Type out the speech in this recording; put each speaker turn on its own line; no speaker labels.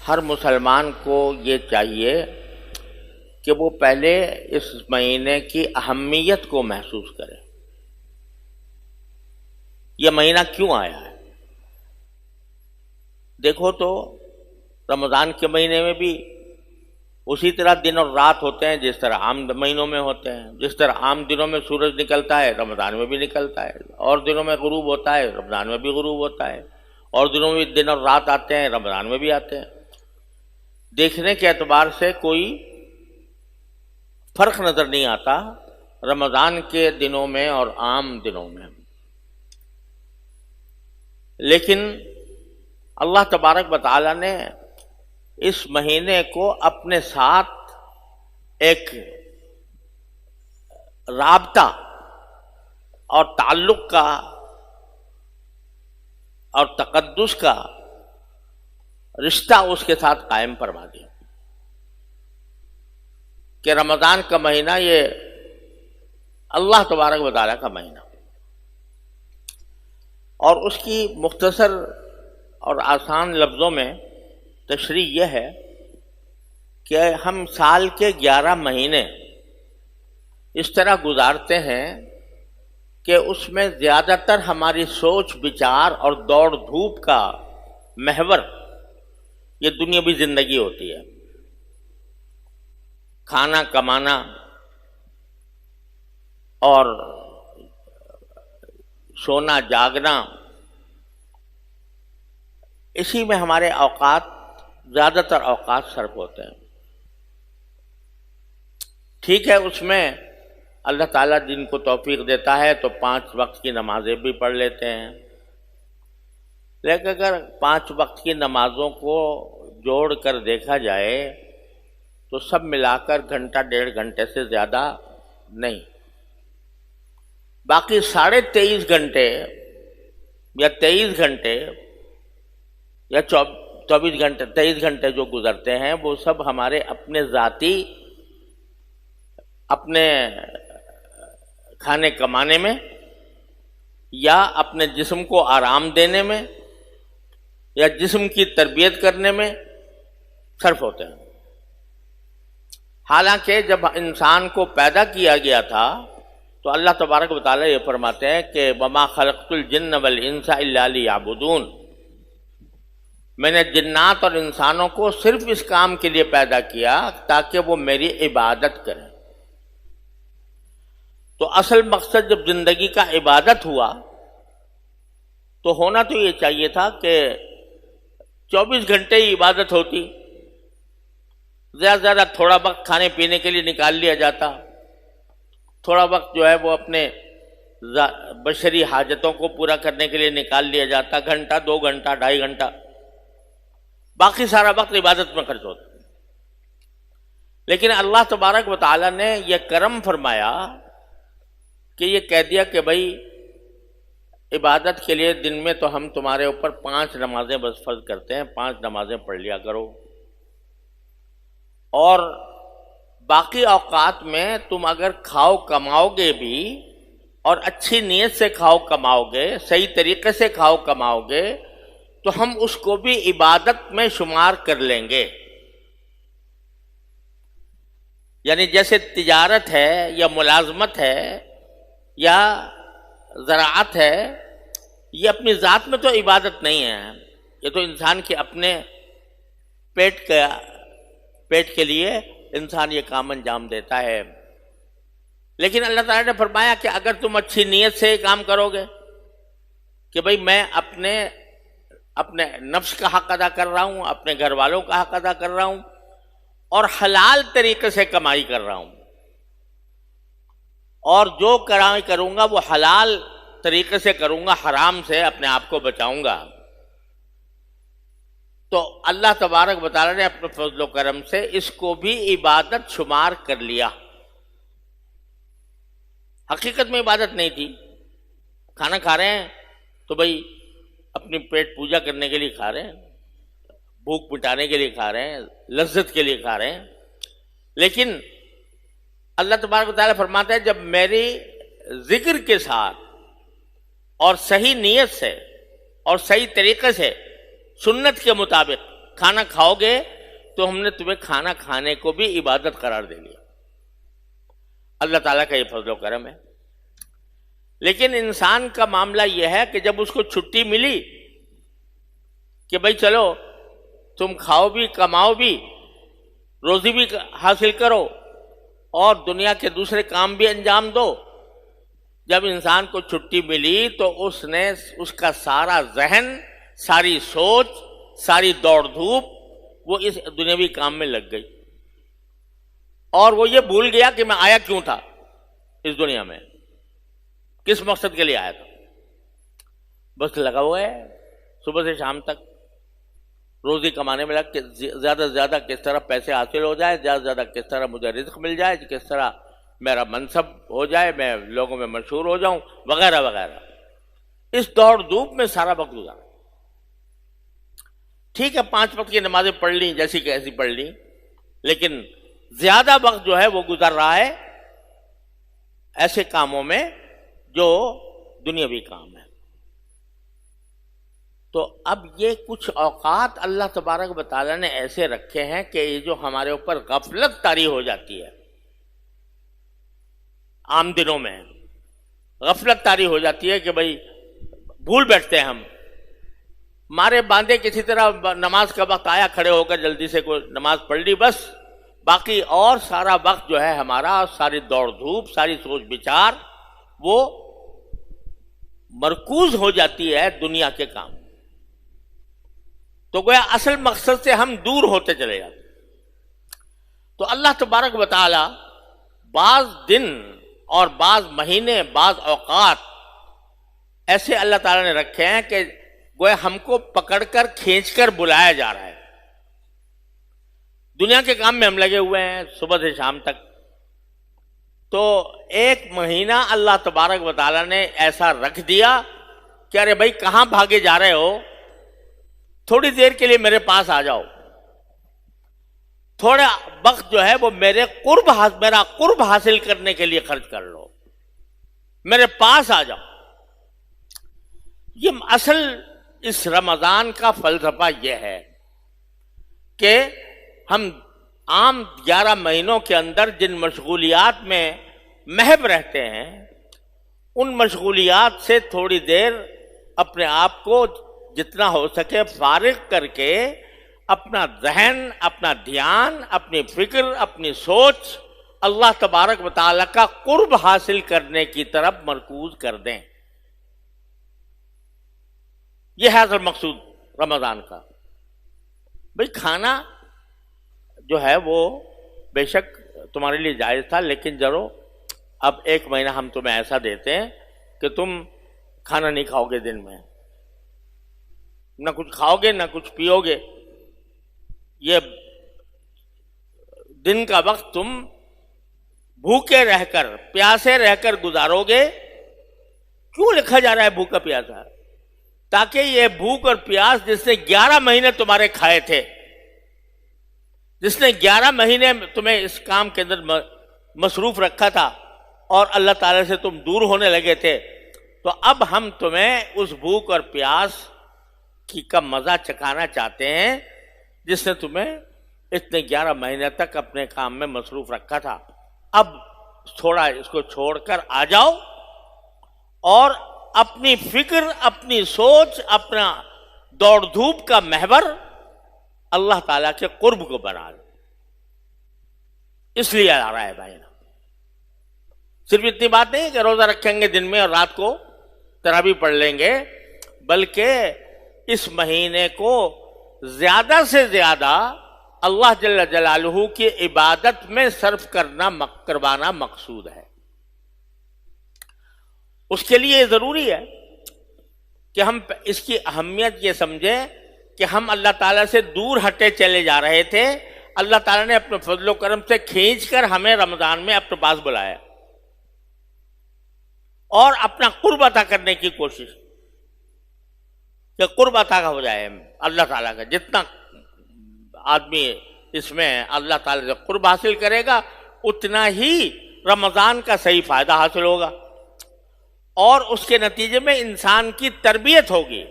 ہر مسلمان کو یہ چاہیے کہ وہ پہلے اس مہینے کی اہمیت کو محسوس کرے. یہ مہینہ کیوں آیا ہے؟ دیکھو تو رمضان کے مہینے میں بھی اسی طرح دن اور رات ہوتے ہیں جس طرح عام مہینوں میں ہوتے ہیں. جس طرح عام دنوں میں سورج نکلتا ہے رمضان میں بھی نکلتا ہے، اور دنوں میں غروب ہوتا ہے رمضان میں بھی غروب ہوتا ہے، اور دنوں میں دن اور رات آتے ہیں رمضان میں بھی آتے ہیں. دیکھنے کے اعتبار سے کوئی فرق نظر نہیں آتا رمضان کے دنوں میں اور عام دنوں میں. لیکن اللہ تبارک و تعالی نے اس مہینے کو اپنے ساتھ ایک رابطہ اور تعلق کا اور تقدس کا رشتہ اس کے ساتھ قائم فرما دیا کہ رمضان کا مہینہ یہ اللہ تبارک و تعالیٰ کا مہینہ، اور اس کی مختصر اور آسان لفظوں میں تشریح یہ ہے کہ ہم سال کے 11 مہینے اس طرح گزارتے ہیں کہ اس میں زیادہ تر ہماری سوچ بچار اور دوڑ دھوپ کا محور یہ دنیاوی زندگی ہوتی ہے. کھانا کمانا اور سونا جاگنا، اسی میں ہمارے اوقات زیادہ تر اوقات صرف ہوتے ہیں. ٹھیک ہے، اس میں اللہ تعالیٰ جن کو توفیق دیتا ہے تو 5 وقت کی نمازیں بھی پڑھ لیتے ہیں، لیکن اگر 5 وقت کی نمازوں کو جوڑ کر دیکھا جائے تو سب ملا کر گھنٹہ 1.5 گھنٹے سے زیادہ نہیں. باقی 23.5 گھنٹے یا 23 گھنٹے یا 24 گھنٹے 23 گھنٹے جو گزرتے ہیں وہ سب ہمارے اپنے ذاتی اپنے کھانے کمانے میں یا اپنے جسم کو آرام دینے میں یا جسم کی تربیت کرنے میں صرف ہوتے ہیں. حالانکہ جب انسان کو پیدا کیا گیا تھا تو اللہ تبارک و تعالیٰ یہ فرماتے ہیں کہ وَمَا خَلَقْتُ الْجِنَّ وَالْإِنسَ إِلَّا لِيَعْبُدُونَ، میں نے جنات اور انسانوں کو صرف اس کام کے لیے پیدا کیا تاکہ وہ میری عبادت کریں. تو اصل مقصد جب زندگی کا عبادت ہوا تو ہونا تو یہ چاہیے تھا کہ 24 گھنٹے ہی عبادت ہوتی، زیادہ سے زیادہ تھوڑا وقت کھانے پینے کے لیے نکال لیا جاتا، تھوڑا وقت جو ہے وہ اپنے بشری حاجتوں کو پورا کرنے کے لیے نکال لیا جاتا، گھنٹہ 2 گھنٹہ 2.5 گھنٹہ، باقی سارا وقت عبادت میں خرچ ہوتا. لیکن اللہ تبارک و تعالیٰ نے یہ کرم فرمایا کہ یہ کہہ دیا کہ بھائی عبادت کے لیے دن میں تو ہم تمہارے اوپر 5 نمازیں بس فرض کرتے ہیں، 5 نمازیں پڑھ لیا کرو، اور باقی اوقات میں تم اگر کھاؤ کماؤ گے بھی اور اچھی نیت سے کھاؤ کماؤ گے، صحیح طریقے سے کھاؤ کماؤ گے تو ہم اس کو بھی عبادت میں شمار کر لیں گے. یعنی جیسے تجارت ہے یا ملازمت ہے یا زراعت ہے، یہ اپنی ذات میں تو عبادت نہیں ہے، یہ تو انسان کے اپنے پیٹ کے لیے انسان یہ کام انجام دیتا ہے. لیکن اللہ تعالیٰ نے فرمایا کہ اگر تم اچھی نیت سے یہ کام کرو گے کہ بھئی میں اپنے نفس کا حق ادا کر رہا ہوں، اپنے گھر والوں کا حق ادا کر رہا ہوں، اور حلال طریقے سے کمائی کر رہا ہوں، اور جو کمائی کروں گا وہ حلال طریقے سے کروں گا، حرام سے اپنے آپ کو بچاؤں گا، تو اللہ تبارک و تعالیٰ نے اپنے فضل و کرم سے اس کو بھی عبادت شمار کر لیا. حقیقت میں عبادت نہیں تھی، کھانا کھا رہے ہیں تو بھائی اپنی پیٹ پوجا کرنے کے لیے کھا رہے ہیں، بھوک مٹانے کے لیے کھا رہے ہیں، لذت کے لیے کھا رہے ہیں. لیکن اللہ تبارک و تعالیٰ فرماتا ہے جب میری ذکر کے ساتھ اور صحیح نیت سے اور صحیح طریقے سے سنت کے مطابق کھانا کھاؤ گے تو ہم نے تمہیں کھانا کھانے کو بھی عبادت قرار دے دیا. اللہ تعالیٰ کا یہ فضل و کرم ہے. لیکن انسان کا معاملہ یہ ہے کہ جب اس کو چھٹی ملی کہ بھائی چلو تم کھاؤ بھی کماؤ بھی روزی بھی حاصل کرو اور دنیا کے دوسرے کام بھی انجام دو، جب انسان کو چھٹی ملی تو اس نے اس کا سارا ذہن، ساری سوچ، ساری دوڑ دھوپ وہ اس دنیاوی کام میں لگ گئی، اور وہ یہ بھول گیا کہ میں آیا کیوں تھا اس دنیا میں، کس مقصد کے لیے آیا تھا. بس لگا ہوا ہے صبح سے شام تک روزی کمانے میں لگ کہ زیادہ سے زیادہ کس طرح پیسے حاصل ہو جائے، زیادہ سے زیادہ کس طرح مجھے رزق مل جائے، کس طرح میرا منصب ہو جائے، میں لوگوں میں مشہور ہو جاؤں، وغیرہ وغیرہ. اس دوڑ دھوپ میں سارا وقت گزارا. ٹھیک ہے 5 وقت کی نمازیں پڑھ لیں جیسی کہ ایسی پڑھ لیں، لیکن زیادہ وقت جو ہے وہ گزر رہا ہے ایسے کاموں میں جو دنیاوی کام ہے. تو اب یہ کچھ اوقات اللہ تبارک و تعالیٰ نے ایسے رکھے ہیں کہ یہ جو ہمارے اوپر غفلت طاری ہو جاتی ہے، عام دنوں میں غفلت طاری ہو جاتی ہے کہ بھائی بھول بیٹھتے ہیں ہم، مارے باندھے کسی طرح نماز کا وقت آیا کھڑے ہو کر جلدی سے کوئی نماز پڑھ لی، بس باقی اور سارا وقت جو ہے ہمارا، ساری دوڑ دھوپ، ساری سوچ بچار وہ مرکوز ہو جاتی ہے دنیا کے کام. تو گویا اصل مقصد سے ہم دور ہوتے چلے جاتے. تو اللہ تبارک و تعالی بعض دن اور بعض مہینے، بعض اوقات ایسے اللہ تعالیٰ نے رکھے ہیں کہ گویا ہم کو پکڑ کر کھینچ کر بلایا جا رہا ہے. دنیا کے کام میں ہم لگے ہوئے ہیں صبح سے شام تک. تو ایک مہینہ اللہ تبارک و تعالیٰ نے ایسا رکھ دیا کہ ارے بھائی کہاں بھاگے جا رہے ہو، تھوڑی دیر کے لیے میرے پاس آ جاؤ، تھوڑا وقت جو ہے وہ میرا قرب حاصل کرنے کے لیے خرچ کر لو، میرے پاس آ جاؤ. یہ اصل اس رمضان کا فلسفہ یہ ہے کہ ہم عام 11 مہینوں کے اندر جن مشغولیات میں محو رہتے ہیں، ان مشغولیات سے تھوڑی دیر اپنے آپ کو جتنا ہو سکے فارغ کر کے اپنا ذہن، اپنا دھیان، اپنی فکر، اپنی سوچ اللہ تبارک و تعالیٰ کا قرب حاصل کرنے کی طرف مرکوز کر دیں. یہ ہے اصل مقصود رمضان کا. بھئی کھانا جو ہے وہ بے شک تمہارے لیے جائز تھا، لیکن ضرور اب 1 مہینہ ہم تمہیں ایسا دیتے ہیں کہ تم کھانا نہیں کھاؤ گے، دن میں نہ کچھ کھاؤ گے نہ کچھ پیو گے. یہ دن کا وقت تم بھوکے رہ کر، پیاسے رہ کر گزارو گے. کیوں لکھا جا رہا ہے بھوکا پیاسا؟ تاکہ یہ بھوک اور پیاس جس نے 11 مہینے تمہارے کھائے تھے، جس نے 11 مہینے تمہیں اس کام کے اندر مصروف رکھا تھا اور اللہ تعالیٰ سے تم دور ہونے لگے تھے، تو اب ہم تمہیں اس بھوک اور پیاس کا مزہ چکھانا چاہتے ہیں جس نے تمہیں اتنے 11 مہینے تک اپنے کام میں مصروف رکھا تھا. اب تھوڑا اس کو چھوڑ کر آ جاؤ اور اپنی فکر، اپنی سوچ، اپنا دوڑ دھوپ کا محور اللہ تعالیٰ کے قرب کو بنا دو. اس لیے آ رہا ہے بھائی. صرف اتنی بات نہیں کہ روزہ رکھیں گے دن میں اور رات کو تراویح پڑھ لیں گے، بلکہ اس مہینے کو زیادہ سے زیادہ اللہ جل جلالہ کی عبادت میں صرف کروانا مقصود ہے. اس کے لیے ضروری ہے کہ ہم اس کی اہمیت یہ سمجھیں کہ ہم اللہ تعالیٰ سے دور ہٹے چلے جا رہے تھے. اللہ تعالیٰ نے اپنے فضل و کرم سے کھینچ کر ہمیں رمضان میں اپنے پاس بلایا اور اپنا قرب عطا کرنے کی کوشش کہ قرب عطا ہو جائے اللہ تعالیٰ کا. جتنا آدمی اس میں اللہ تعالیٰ سے قرب حاصل کرے گا اتنا ہی رمضان کا صحیح فائدہ حاصل ہوگا اور اس کے نتیجے میں انسان کی تربیت ہوگی.